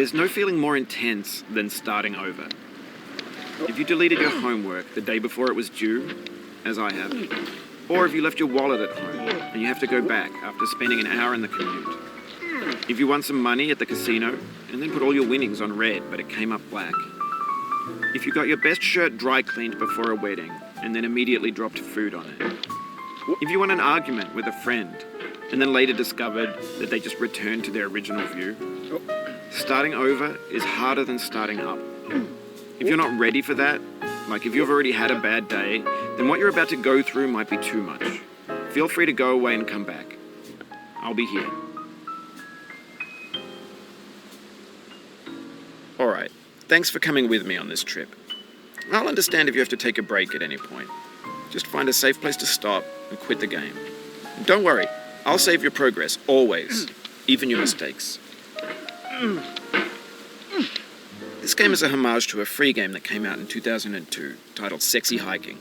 There's no feeling more intense than starting over. If you deleted your homework the day before it was due, as I have, or if you left your wallet at home and you have to go back after spending an hour in the commute. If you won some money at the casino and then put all your winnings on red but it came up black. If you got your best shirt dry cleaned before a wedding and then immediately dropped food on it. If you won an argument with a friend and then later discovered that they just returned to their original view. Starting over is harder than starting up. If you're not ready for that, like if you've already had a bad day, then what you're about to go through might be too much. Feel free to go away and come back. I'll be here. Alright, thanks for coming with me on this trip. I'll understand if you have to take a break at any point. Just find a safe place to stop and quit the game. Don't worry, I'll save your progress, always, even your mistakes. This game is a homage to a free game that came out in 2002, titled Sexy Hiking.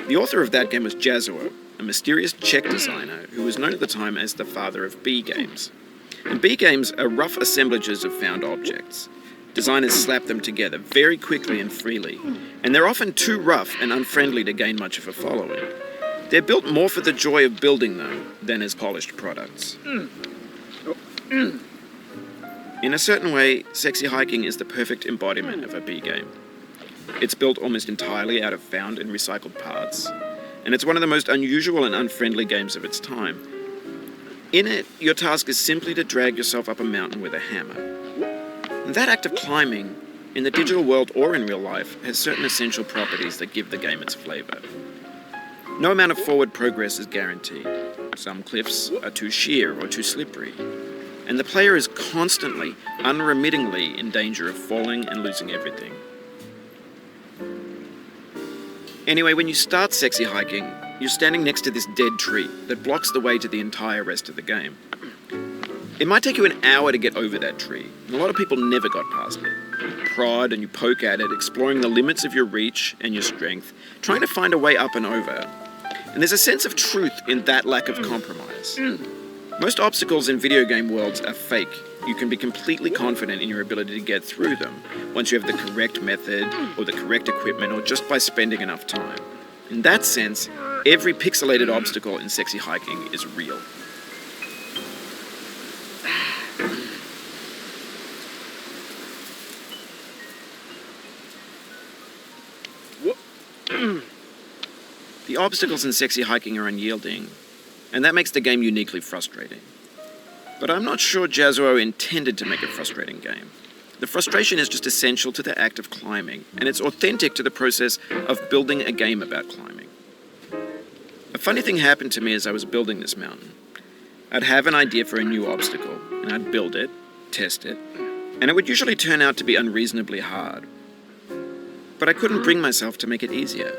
The author of that game was Jazuo, a mysterious Czech designer who was known at the time as the father of B games. And B games are rough assemblages of found objects. Designers slap them together very quickly and freely, and they're often too rough and unfriendly to gain much of a following. They're built more for the joy of building them than as polished products. In a certain way, Sexy Hiking is the perfect embodiment of a B game. It's built almost entirely out of found and recycled parts, and it's one of the most unusual and unfriendly games of its time. In it, your task is simply to drag yourself up a mountain with a hammer. And that act of climbing, in the digital world or in real life, has certain essential properties that give the game its flavor. No amount of forward progress is guaranteed. Some cliffs are too sheer or too slippery, and the player is constantly, unremittingly in danger of falling and losing everything. Anyway, when you start Sexy Hiking, you're standing next to this dead tree that blocks the way to the entire rest of the game. It might take you an hour to get over that tree, and a lot of people never got past it. You prod and you poke at it, exploring the limits of your reach and your strength, trying to find a way up and over. And there's a sense of truth in that lack of compromise. Most obstacles in video game worlds are fake. You can be completely confident in your ability to get through them once you have the correct method or the correct equipment or just by spending enough time. In that sense, every pixelated obstacle in Sexy Hiking is real. The obstacles in Sexy Hiking are unyielding, and that makes the game uniquely frustrating. But I'm not sure Jazuo intended to make a frustrating game. The frustration is just essential to the act of climbing, and it's authentic to the process of building a game about climbing. A funny thing happened to me as I was building this mountain. I'd have an idea for a new obstacle, and I'd build it, test it, and it would usually turn out to be unreasonably hard. But I couldn't bring myself to make it easier.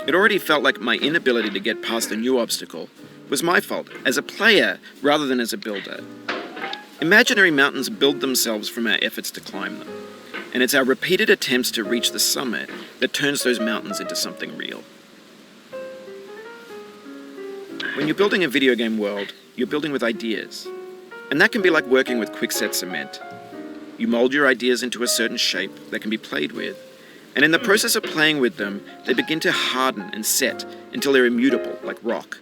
It already felt like my inability to get past the new obstacle was my fault, as a player rather than as a builder. Imaginary mountains build themselves from our efforts to climb them, and it's our repeated attempts to reach the summit that turns those mountains into something real. When you're building a video game world, you're building with ideas, and that can be like working with quickset cement. You mold your ideas into a certain shape that can be played with, and in the process of playing with them, they begin to harden and set until they're immutable, like rock.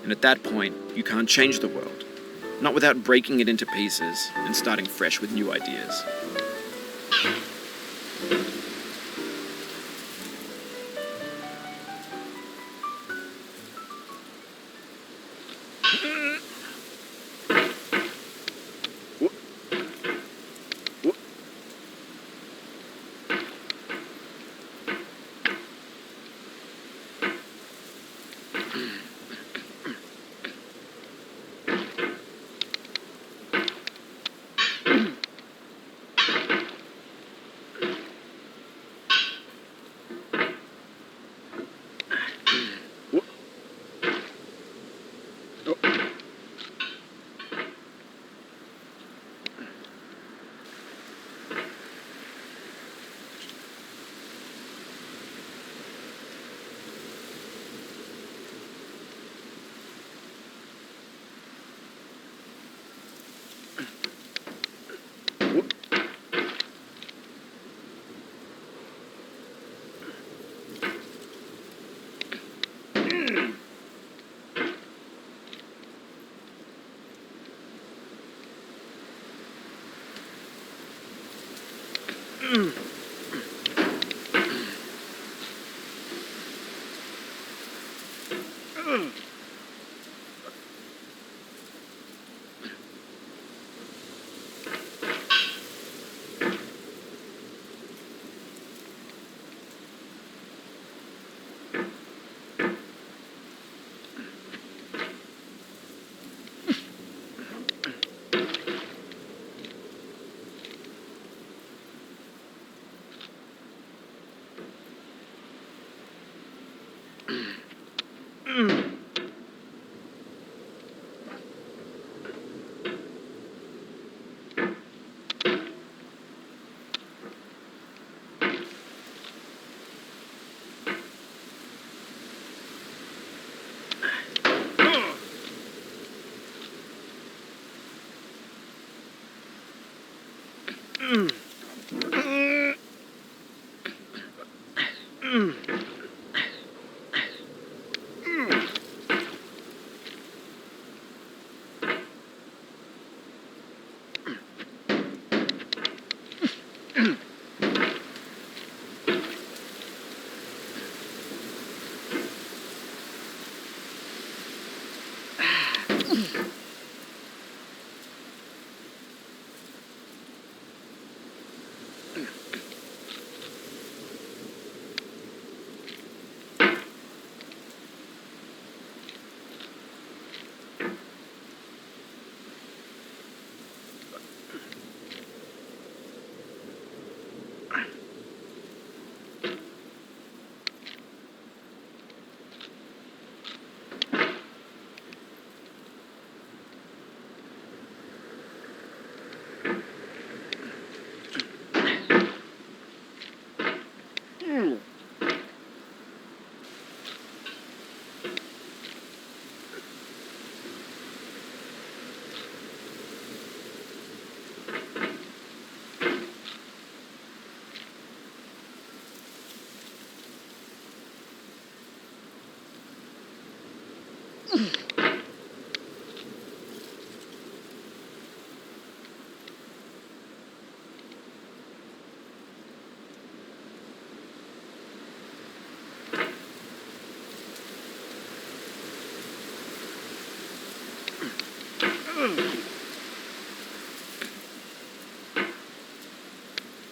And at that point, you can't change the world, not without breaking it into pieces and starting fresh with new ideas.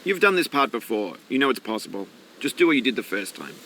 You've done this part before. You know it's possible. Just do what you did the first time.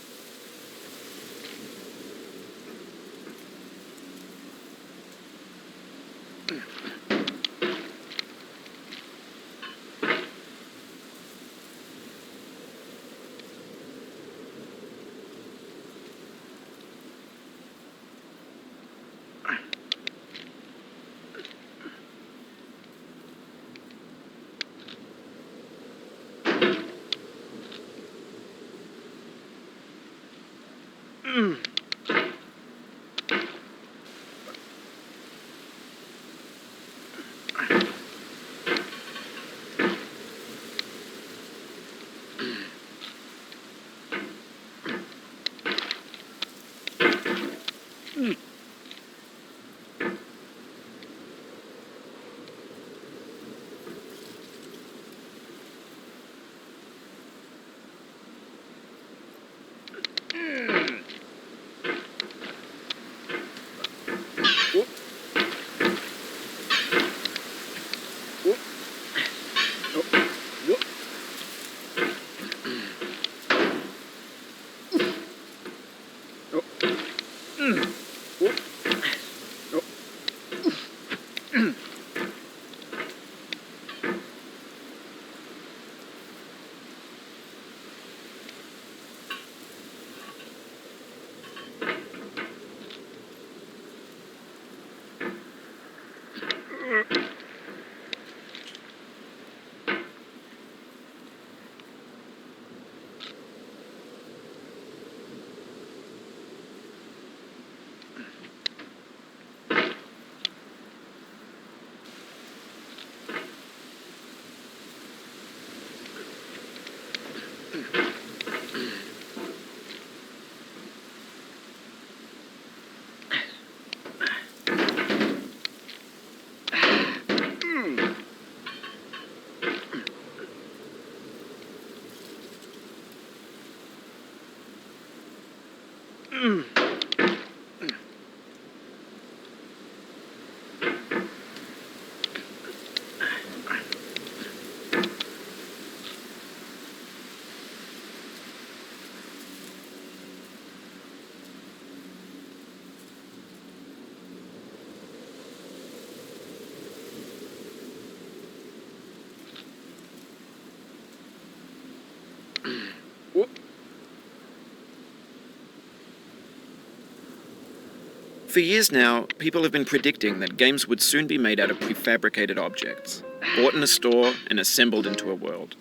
For years now, people have been predicting that games would soon be made out of prefabricated objects, bought in a store and assembled into a world.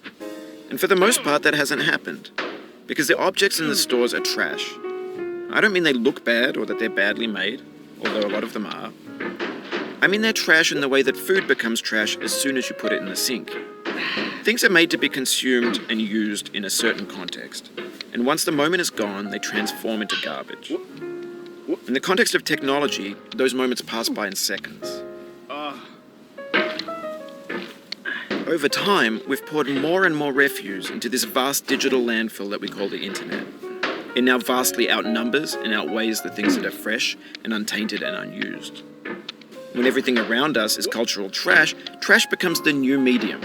And for the most part, that hasn't happened, because the objects in the stores are trash. I don't mean they look bad or that they're badly made, although a lot of them are. I mean they're trash in the way that food becomes trash as soon as you put it in the sink. Things are made to be consumed and used in a certain context, and once the moment is gone, they transform into garbage. In the context of technology, those moments pass by in seconds. Over time, we've poured more and more refuse into this vast digital landfill that we call the internet. It now vastly outnumbers and outweighs the things that are fresh and untainted and unused. When everything around us is cultural trash, trash becomes the new medium,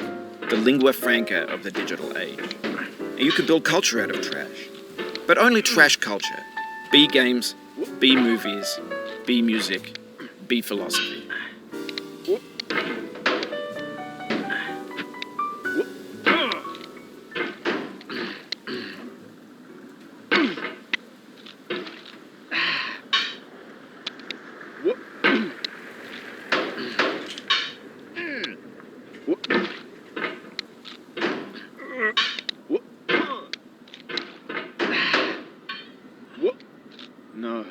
the lingua franca of the digital age. And you can build culture out of trash. But only trash culture. B games, B movies, B music, B philosophy. No.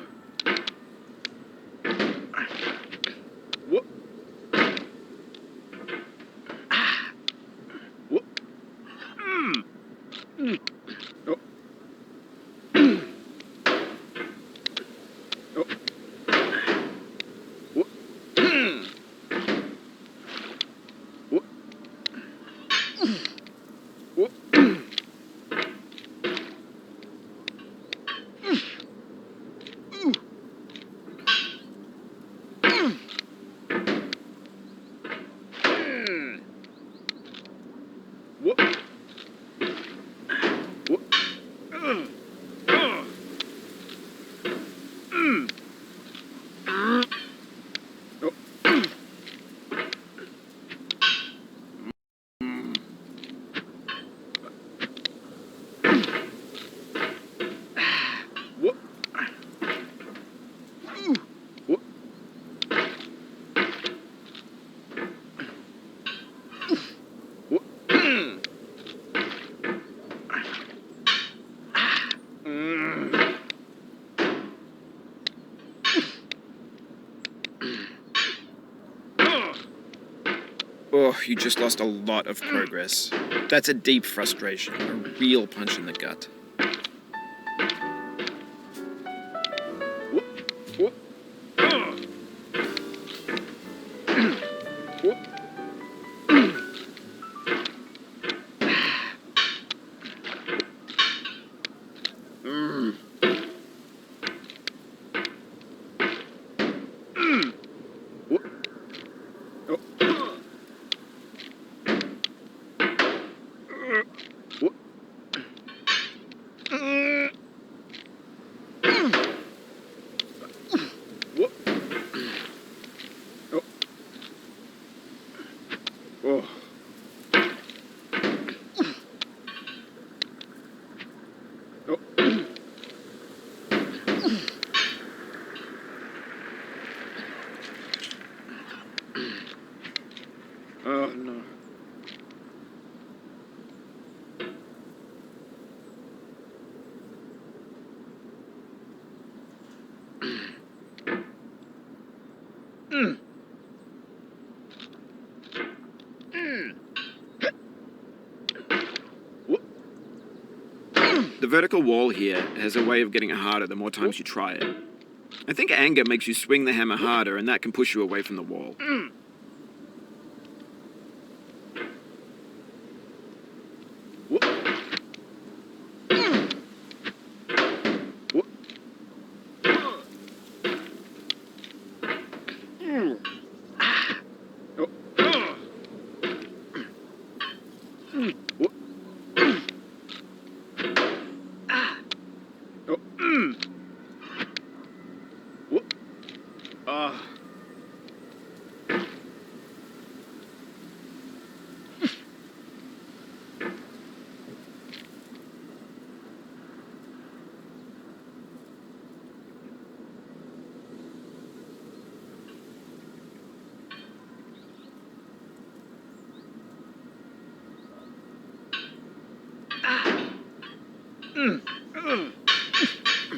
Oh, you just lost a lot of progress. That's a deep frustration, a real punch in the gut. Oh, no. The vertical wall here has a way of getting harder the more times you try it. I think anger makes you swing the hammer harder, and that can push you away from the wall.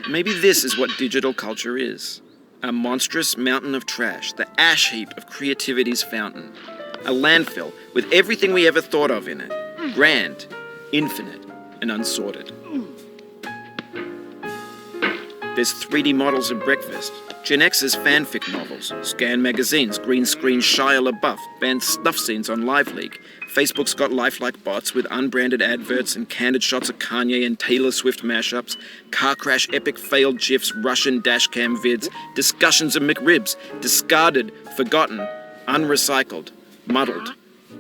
Maybe this is what digital culture is. A monstrous mountain of trash, the ash heap of creativity's fountain. A landfill with everything we ever thought of in it. Grand, infinite, and unsorted. There's 3D models of breakfast, Gen X's fanfic novels, scan magazines, green screen Shia LaBeouf, banned snuff scenes on LiveLeak. Facebook's got lifelike bots with unbranded adverts and candid shots of Kanye and Taylor Swift mashups, car crash epic failed GIFs, Russian dashcam vids, discussions of McRibs, discarded, forgotten, unrecycled, muddled,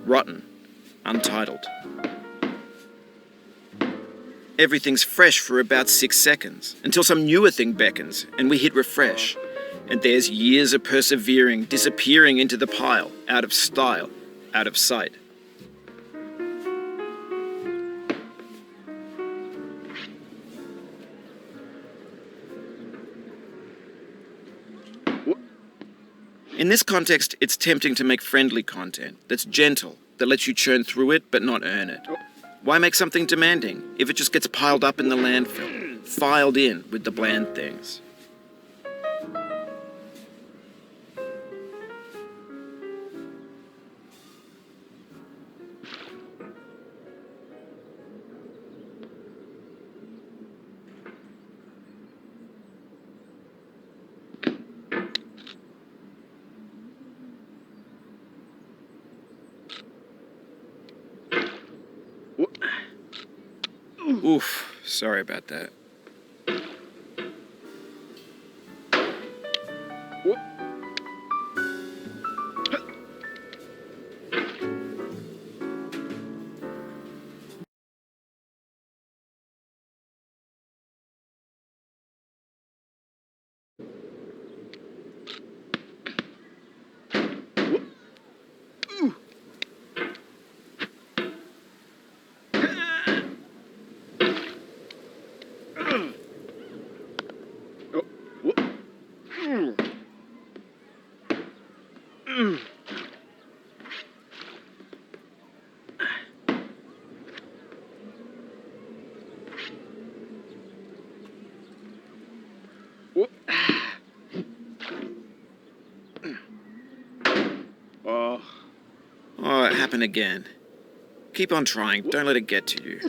rotten, untitled. Everything's fresh for about 6 seconds, until some newer thing beckons, and we hit refresh. And there's years of persevering, disappearing into the pile, out of style, out of sight. In this context, it's tempting to make friendly content that's gentle, that lets you churn through it but not earn it. Why make something demanding if it just gets piled up in the landfill, filed in with the bland things? Oof, sorry about that. Oh, it happened again. Keep on trying, don't let it get to you.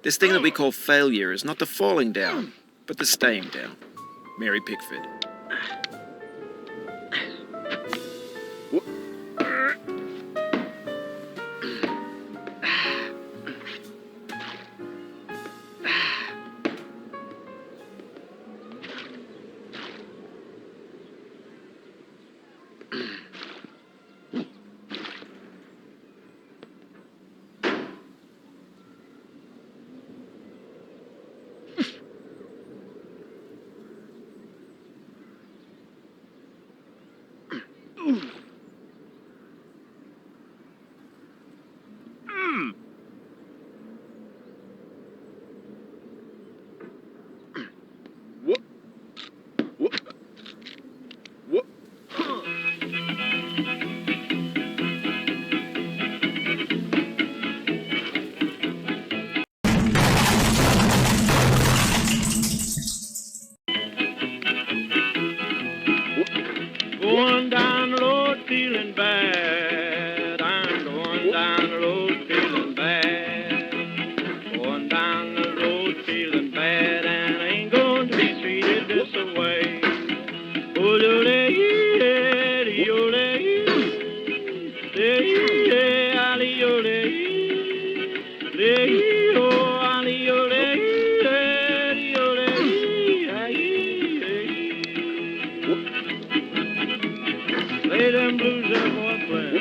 This thing that we call failure is not the falling down, but the staying down. Mary Pickford. Going down the road feeling bad. I'm going down the road feeling bad. Going down the road feeling bad, and I ain't going to be treated this way. Oh, lay them blues there, boy, play.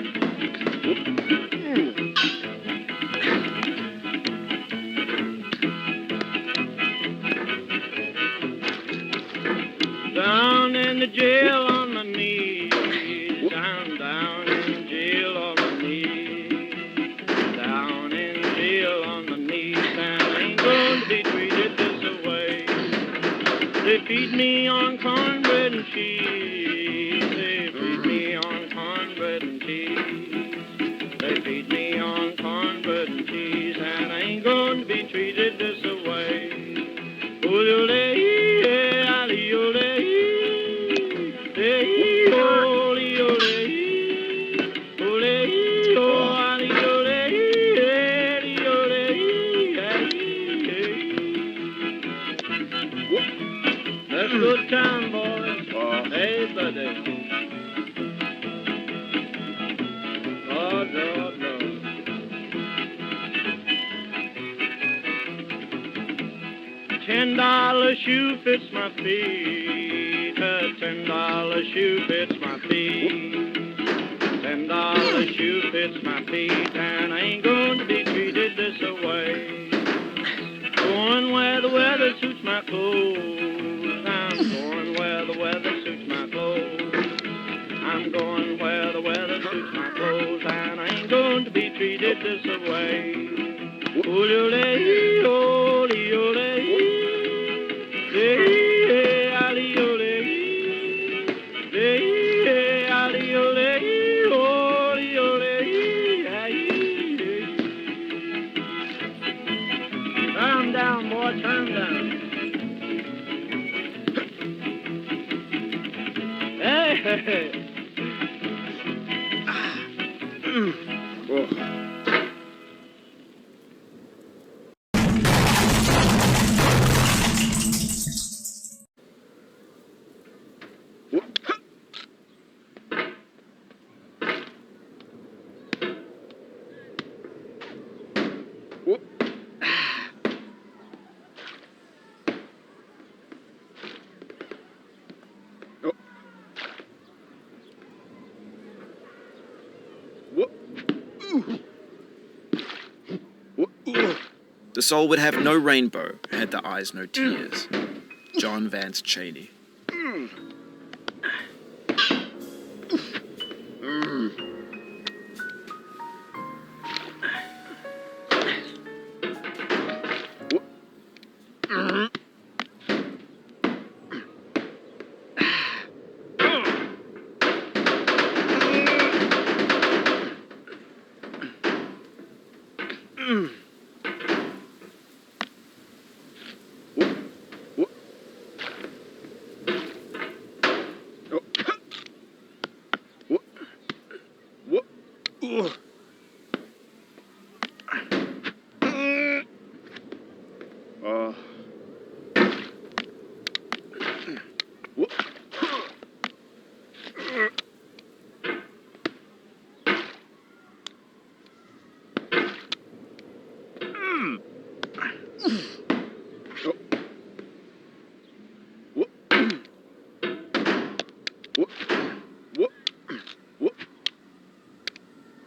Down in the jail on my knees, down in jail on my knees, down in jail on my knees, and I ain't going to be treated this way. They feed me on cornbread and cheese, they feed me on cornbread and cheese, they feed me on cornbread and cheese, and I ain't going to be treated this way. That's a good time, boys. Hey, buddy. Lord, Lord, Lord. $10 shoe fits my feet. A $10 shoe fits my feet. $10 shoe fits my feet, and I ain't going to be treated this way. Going where the weather suits my clothes. I'm going where the weather suits my clothes. I'm going where the weather suits my clothes, and I ain't going to be treated this way. Turn down, boy, turn down. Hey, hey, hey. The soul would have no rainbow, had the eyes no tears. John Vance Cheney.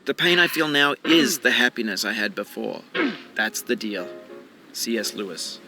The pain I feel now is the happiness I had before. That's the deal. C.S. Lewis.